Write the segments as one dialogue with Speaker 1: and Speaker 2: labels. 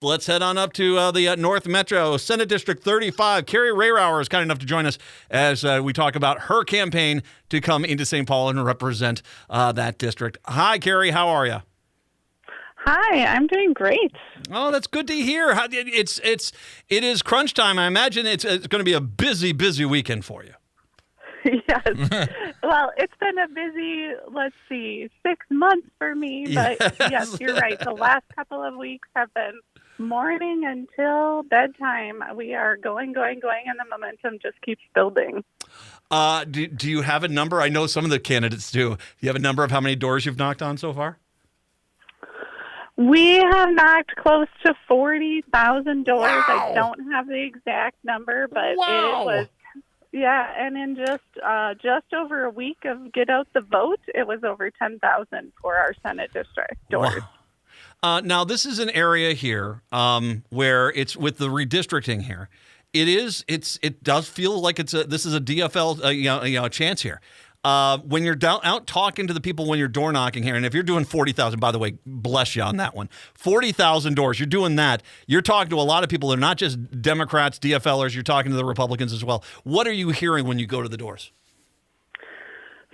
Speaker 1: Let's head on up to the North Metro, Senate District 35. Kari Rehrauer is kind enough to join us as we talk about her campaign to come into St. Paul and represent that district. Hi, Kari. How are you?
Speaker 2: Hi, I'm doing great.
Speaker 1: Oh, that's good to hear. It is crunch time. I imagine it's going to be a busy weekend for you.
Speaker 2: Yes. Well, it's been a busy, 6 months for me. But yes, you're right. The last couple of weeks have been morning until bedtime. We are going, and the momentum just keeps building.
Speaker 1: Do you have a number? I know some of the candidates do. Do you have a number of how many doors you've knocked on so far?
Speaker 2: We have knocked close to 40,000 doors.
Speaker 1: Wow.
Speaker 2: I don't have the exact number, but
Speaker 1: Wow.
Speaker 2: It was, and in just over a week of get out the vote, it was over 10,000 for our Senate district doors.
Speaker 1: Wow. Now, this is an area here where it's with the redistricting here. It does feel like this is a DFL chance here. When you're out talking to the people when you're door knocking here, and if you're doing 40,000, by the way, bless you on that one, 40,000 doors, you're doing that. You're talking to a lot of people. They're not just Democrats, DFLers. You're talking to the Republicans as well. What are you hearing when you go to the doors?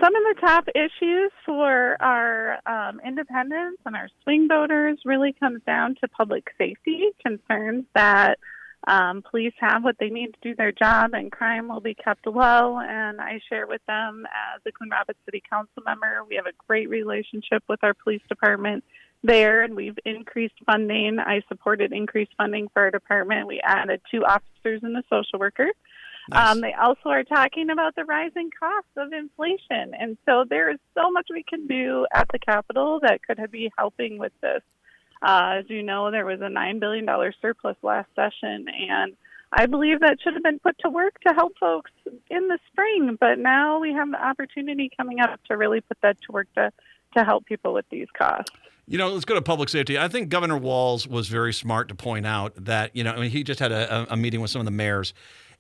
Speaker 2: Some of the top issues for our independents and our swing voters really comes down to public safety concerns that police have what they need to do their job and crime will be kept low. And I share with them as a Coon Rapids City Council member. We have a great relationship with our police department there, and we've increased funding. I supported increased funding for our department. We added 2 officers and a social worker.
Speaker 1: Nice.
Speaker 2: They also are talking about the rising costs of inflation. And so there is so much we can do at the Capitol that could be helping with this. As you know, there was a $9 billion surplus last session, and I believe that should have been put to work to help folks in the spring. But now we have the opportunity coming up to really put that to work to help people with these costs.
Speaker 1: Let's go to public safety. I think Governor Walz was very smart to point out that, he just had a meeting with some of the mayors,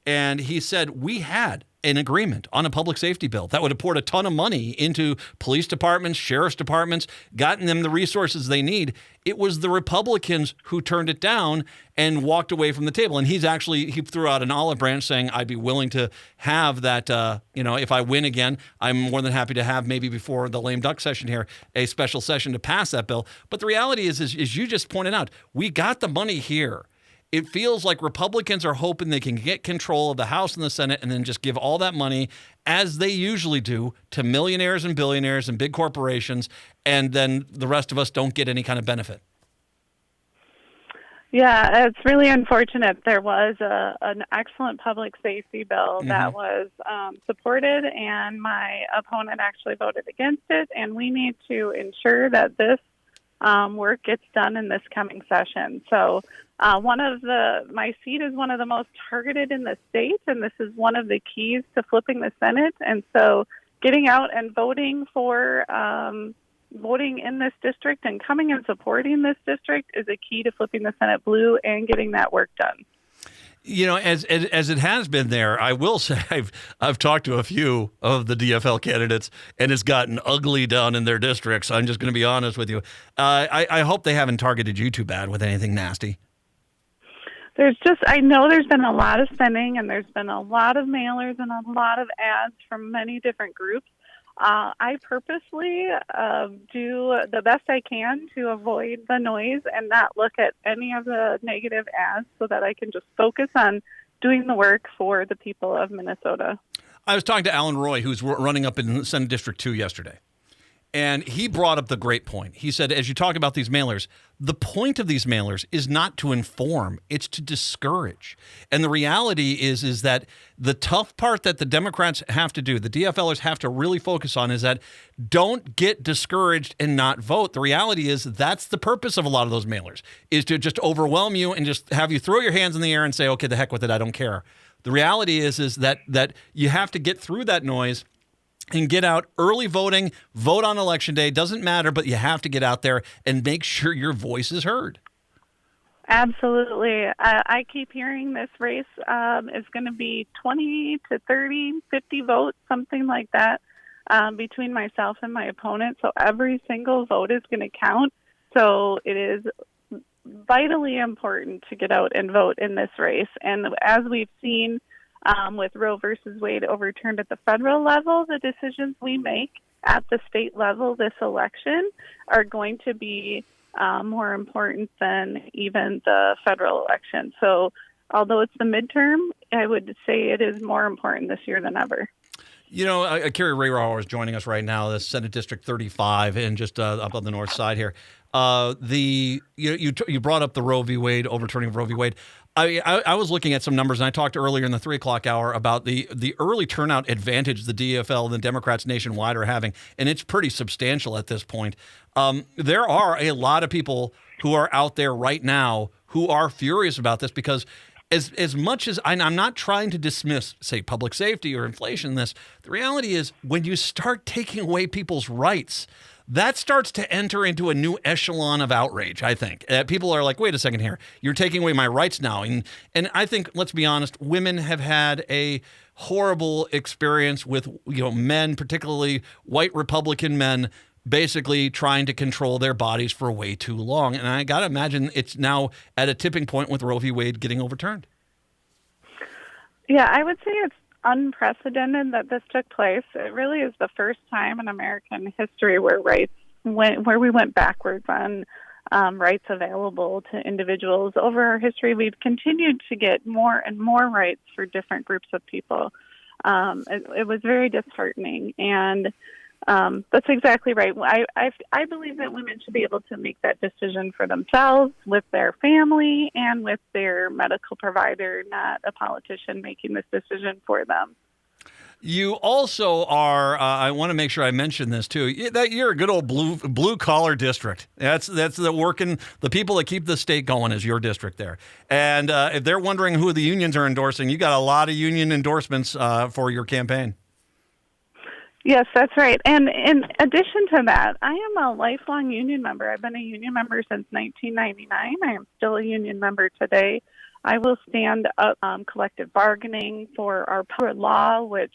Speaker 1: and he said we had an agreement on a public safety bill that would have poured a ton of money into police departments, sheriff's departments, gotten them the resources they need. It was the Republicans who turned it down and walked away from the table. And he threw out an olive branch saying, I'd be willing to have that, if I win again, I'm more than happy to have maybe before the lame duck session here, a special session to pass that bill. But the reality is you just pointed out, we got the money here. It feels like Republicans are hoping they can get control of the House and the Senate and then just give all that money, as they usually do, to millionaires and billionaires and big corporations, and then the rest of us don't get any kind of benefit.
Speaker 2: Yeah, it's really unfortunate. There was an excellent public safety bill that was supported, and my opponent actually voted against it, and we need to ensure that this work gets done in this coming session. So my seat is one of the most targeted in the state, and this is one of the keys to flipping the Senate. And so getting out and voting in this district and coming and supporting this district is a key to flipping the Senate blue and getting that work done.
Speaker 1: As it has been there, I will say I've talked to a few of the DFL candidates, and it's gotten ugly down in their districts. I'm just going to be honest with you. I hope they haven't targeted you too bad with anything nasty.
Speaker 2: I know there's been a lot of spending, and there's been a lot of mailers and a lot of ads from many different groups. I purposely do the best I can to avoid the noise and not look at any of the negative ads so that I can just focus on doing the work for the people of Minnesota.
Speaker 1: I was talking to Alan Roy, who's running up in Senate District 2 yesterday. And he brought up the great point. He said, as you talk about these mailers, the point of these mailers is not to inform, it's to discourage. And the reality is that the tough part that the Democrats have to do, the DFLers have to really focus on, is that don't get discouraged and not vote. The reality is that's the purpose of a lot of those mailers, is to just overwhelm you and just have you throw your hands in the air and say, okay, the heck with it, I don't care. The reality is that you have to get through that noise and get out early voting, vote on Election Day. Doesn't matter, but you have to get out there and make sure your voice is heard.
Speaker 2: Absolutely. I keep hearing this race is going to be 20 to 30, 50 votes, something like that, between myself and my opponent. So every single vote is going to count. So it is vitally important to get out and vote in this race. And as we've seen with Roe versus Wade overturned at the federal level, the decisions we make at the state level this election are going to be more important than even the federal election. So although it's the midterm, I would say it is more important this year than ever.
Speaker 1: You know, Kari Rehrauer is joining us right now, the Senate District 35, and just up on the north side here. You brought up the Roe v. Wade, overturning of Roe v. Wade. I was looking at some numbers, and I talked earlier in the 3 o'clock hour about the early turnout advantage the DFL and the Democrats nationwide are having, and it's pretty substantial at this point. There are a lot of people who are out there right now who are furious about this because as much as I'm not trying to dismiss, say, public safety or inflation, the reality is when you start taking away people's rights, that starts to enter into a new echelon of outrage, I think. People are like, wait a second here, you're taking away my rights now. And I think, let's be honest, women have had a horrible experience with men, particularly white Republican men, basically trying to control their bodies for way too long. And I got to imagine it's now at a tipping point with Roe v. Wade getting overturned.
Speaker 2: Yeah, I would say it's unprecedented that this took place. It really is the first time in American history where we went backwards on rights available to individuals. Over our history, we've continued to get more and more rights for different groups of people. It was very disheartening, and that's exactly right. I believe that women should be able to make that decision for themselves, with their family, and with their medical provider, not a politician making this decision for them.
Speaker 1: You also are, I want to make sure I mention this too, that you're a good old blue collar district. That's the people that keep the state going is your district there. And if they're wondering who the unions are endorsing, you got a lot of union endorsements for your campaign.
Speaker 2: Yes, that's right. And in addition to that, I am a lifelong union member. I've been a union member since 1999. I am still a union member today. I will stand up collective bargaining for our power law, which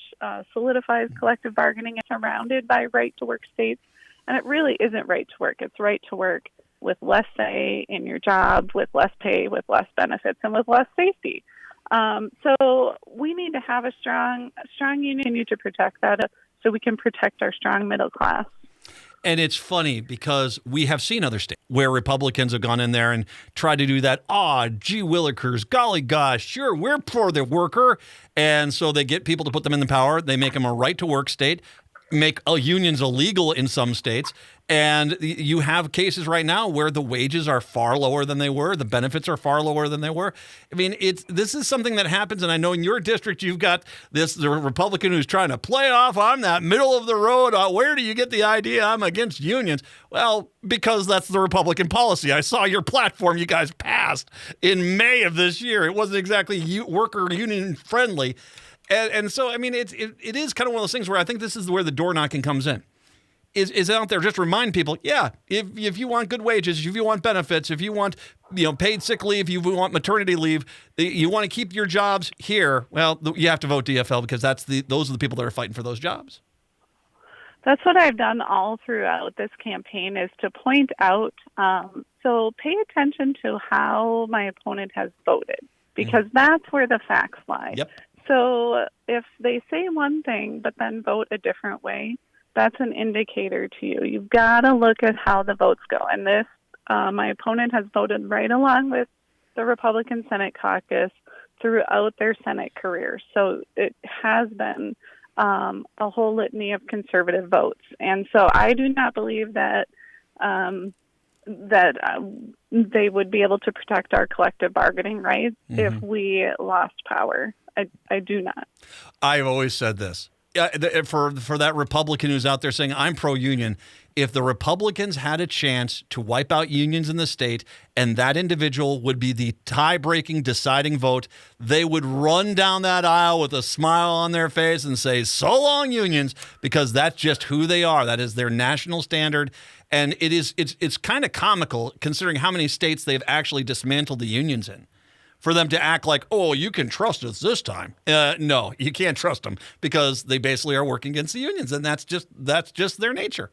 Speaker 2: solidifies collective bargaining. It's surrounded by right-to-work states, and it really isn't right to work. It's right to work with less say in your job, with less pay, with less benefits, and with less safety. So we need to have a strong union to protect that, so we can protect our strong middle class.
Speaker 1: And it's funny because we have seen other states where Republicans have gone in there and tried to do that. Gee willikers, golly gosh, sure, we're for the worker. And so they get people to put them in the power. They make them a right-to-work state, make unions illegal in some states. And you have cases right now where the wages are far lower than they were. The benefits are far lower than they were. I mean, this is something that happens. And I know in your district, you've got the Republican who's trying to play off. I'm that middle of the road. Where do you get the idea I'm against unions? Well, because that's the Republican policy. I saw your platform you guys passed in May of this year. It wasn't exactly worker union friendly. And so, I mean, it is kind of one of those things where I think this is where the door knocking comes in. Is out there just remind people, yeah, if you want good wages, if you want benefits, if you want paid sick leave, if you want maternity leave, you want to keep your jobs here, well, you have to vote DFL because those are the people that are fighting for those jobs.
Speaker 2: That's what I've done all throughout this campaign is to point out, so pay attention to how my opponent has voted because that's where the facts lie. Yep. So if they say one thing but then vote a different way, that's an indicator to you. You've got to look at how the votes go. And this, my opponent has voted right along with the Republican Senate caucus throughout their Senate career. So it has been a whole litany of conservative votes. And so I do not believe that they would be able to protect our collective bargaining rights if we lost power. I do not.
Speaker 1: I've always said this. For that Republican who's out there saying, I'm pro-union, if the Republicans had a chance to wipe out unions in the state and that individual would be the tie-breaking deciding vote, they would run down that aisle with a smile on their face and say, so long unions, because that's just who they are. That is their national standard. And it's kind of comical considering how many states they've actually dismantled the unions in. For them to act like, oh, you can trust us this time. No, you can't trust them because they basically are working against the unions, and that's just their nature.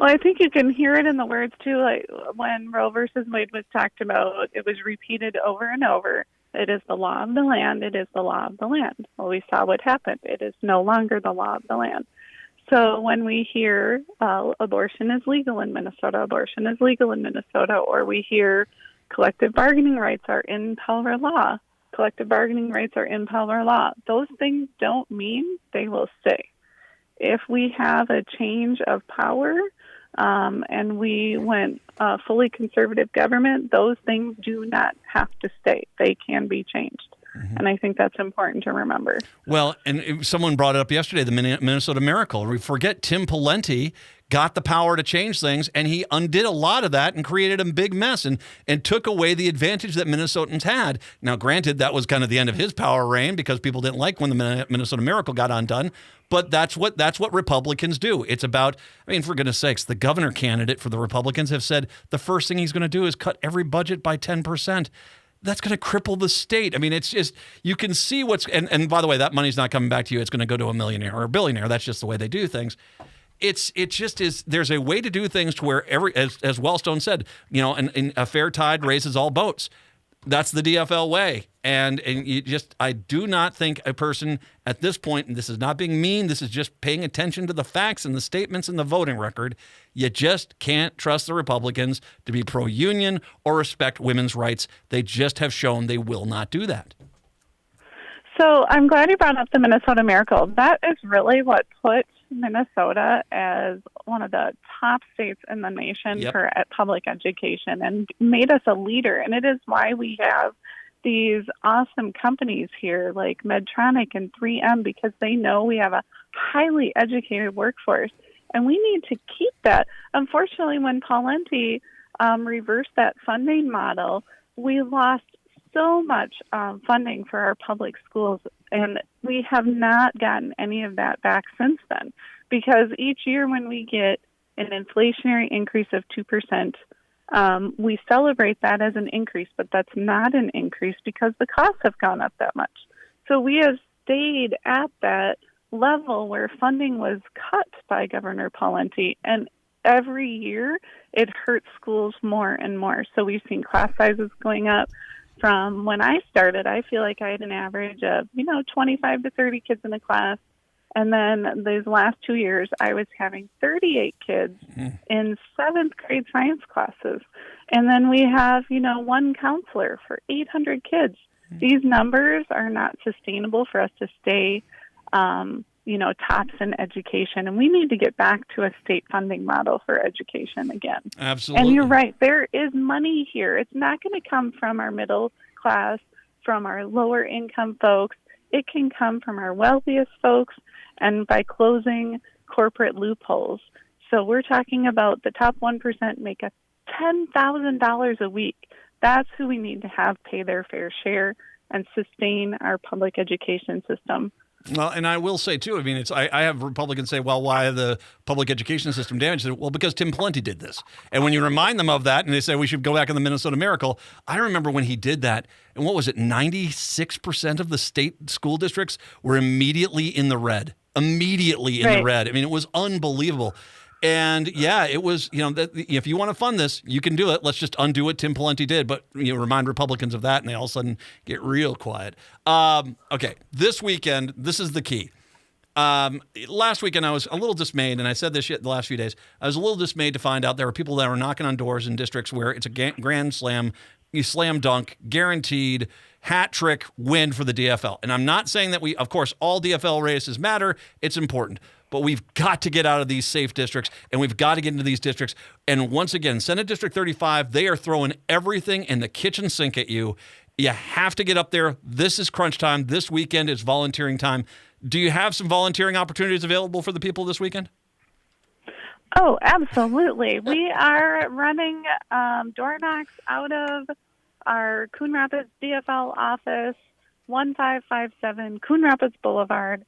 Speaker 2: Well, I think you can hear it in the words too. Like when Roe versus Wade was talked about, it was repeated over and over. It is the law of the land. It is the law of the land. Well, we saw what happened. It is no longer the law of the land. So when we hear abortion is legal in Minnesota, abortion is legal in Minnesota, or we hear collective bargaining rights are in power law, collective bargaining rights are in power law, those things don't mean they will stay. If we have a change of power and we went fully conservative government, those things do not have to stay. They can be changed. Mm-hmm. And I think that's important to remember.
Speaker 1: Well, and someone brought it up yesterday, the Minnesota Miracle. We forget Tim Pawlenty got the power to change things, and he undid a lot of that and created a big mess and took away the advantage that Minnesotans had. Now, granted, that was kind of the end of his power reign because people didn't like when the Minnesota Miracle got undone. But that's what Republicans do. It's about, I mean, for goodness sakes, the governor candidate for the Republicans have said the first thing he's going to do is cut every budget by 10%. That's going to cripple the state. I mean, it's just, you can see what's, and by the way, that money's not coming back to you. It's going to go to a millionaire or a billionaire. That's just the way they do things. It just is, there's a way to do things to where as Wellstone said, and a fair tide raises all boats. That's the DFL way. And I do not think a person at this point, and this is not being mean, this is just paying attention to the facts and the statements and the voting record. You just can't trust the Republicans to be pro-union or respect women's rights. They just have shown they will not do that.
Speaker 2: So I'm glad you brought up the Minnesota Miracle. That is really what put Minnesota as one of the top states in the nation for public education and made us a leader. And it is why we have these awesome companies here like Medtronic and 3M, because they know we have a highly educated workforce. And we need to keep that. Unfortunately, when Pawlenty reversed that funding model, we lost so much funding for our public schools, and we have not gotten any of that back since then, because each year when we get an inflationary increase of 2%, we celebrate that as an increase, but that's not an increase because the costs have gone up that much. So we have stayed at that level where funding was cut by Governor Pawlenty, and every year it hurts schools more and more. So we've seen class sizes going up. From when I started, I feel like I had an average of, 25 to 30 kids in a class. And then these last 2 years, I was having 38 kids in 7th grade science classes. And then we have, one counselor for 800 kids. These numbers are not sustainable for us to stay, tops in education. And we need to get back to a state funding model for education again.
Speaker 1: Absolutely.
Speaker 2: And you're right. There is money here. It's not going to come from our middle class, from our lower income folks. It can come from our wealthiest folks and by closing corporate loopholes. So we're talking about the top 1% make $10,000 a week. That's who we need to have pay their fair share and sustain our public education system.
Speaker 1: Well, and I will say, too, I mean, I have Republicans say, well, why the public education system damaged? Well, because Tim Pawlenty did this. And when you remind them of that and they say we should go back in the Minnesota Miracle, I remember when he did that, and what was it, 96% of the state school districts were immediately in the red. Immediately in the red. I mean, it was unbelievable. And yeah, it was, if you want to fund this, you can do it. Let's just undo what Tim Pawlenty did. But remind Republicans of that, and they all of a sudden get real quiet. Okay, this weekend, this is the key. Last weekend, I was a little dismayed, and I said this shit the last few days. I was a little dismayed to find out there were people that were knocking on doors in districts where it's a grand slam, you slam dunk, guaranteed, hat trick win for the DFL. And I'm not saying that of course, all DFL races matter. It's important. But we've got to get out of these safe districts, and we've got to get into these districts. And once again, Senate District 35, they are throwing everything in the kitchen sink at you. You have to get up there. This is crunch time. This weekend is volunteering time. Do you have some volunteering opportunities available for the people this weekend?
Speaker 2: Oh, absolutely. We are running door knocks out of our Coon Rapids DFL office, 1557 Coon Rapids Boulevard.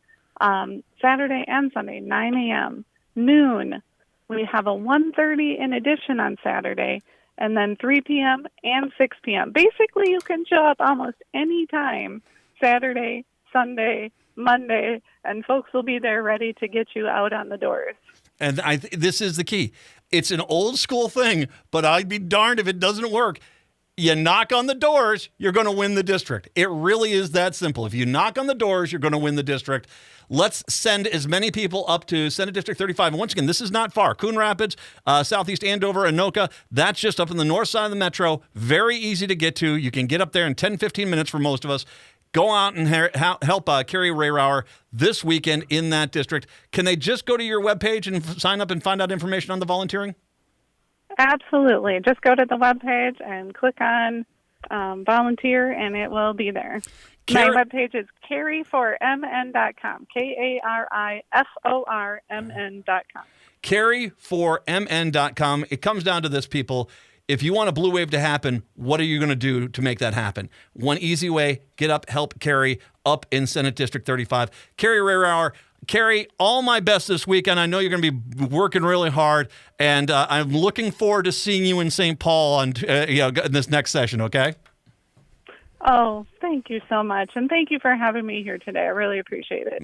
Speaker 2: Saturday and Sunday, 9 a.m., noon. We have a 1:30 in addition on Saturday, and then 3 p.m. and 6 p.m. Basically, you can show up almost any time, Saturday, Sunday, Monday, and folks will be there ready to get you out on the doors.
Speaker 1: And this is the key. It's an old school thing, but I'd be darned if it doesn't work. You knock on the doors, you're going to win the district. It really is that simple. If you knock on the doors, you're going to win the district. Let's send as many people up to Senate District 35. And once again, this is not far. Coon Rapids, Southeast Andover, Anoka, that's just up in the north side of the metro. Very easy to get to. You can get up there in 10, 15 minutes for most of us. Go out and help Kari Rehrauer this weekend in that district. Can they just go to your webpage and sign up and find out information on the volunteering?
Speaker 2: Absolutely. Just go to the webpage and click on volunteer, and it will be there. My webpage is kariformn.com, KARIFORMN.com.
Speaker 1: Kariformn.com. It comes down to this, people. If you want a blue wave to happen, what are you going to do to make that happen? One easy way, get up, help Kari up in Senate District 35. Kari Rehrauer. Kari, all my best this weekend. I know you're going to be working really hard, and I'm looking forward to seeing you in St. Paul in this next session, okay?
Speaker 2: Oh, thank you so much, and thank you for having me here today. I really appreciate it.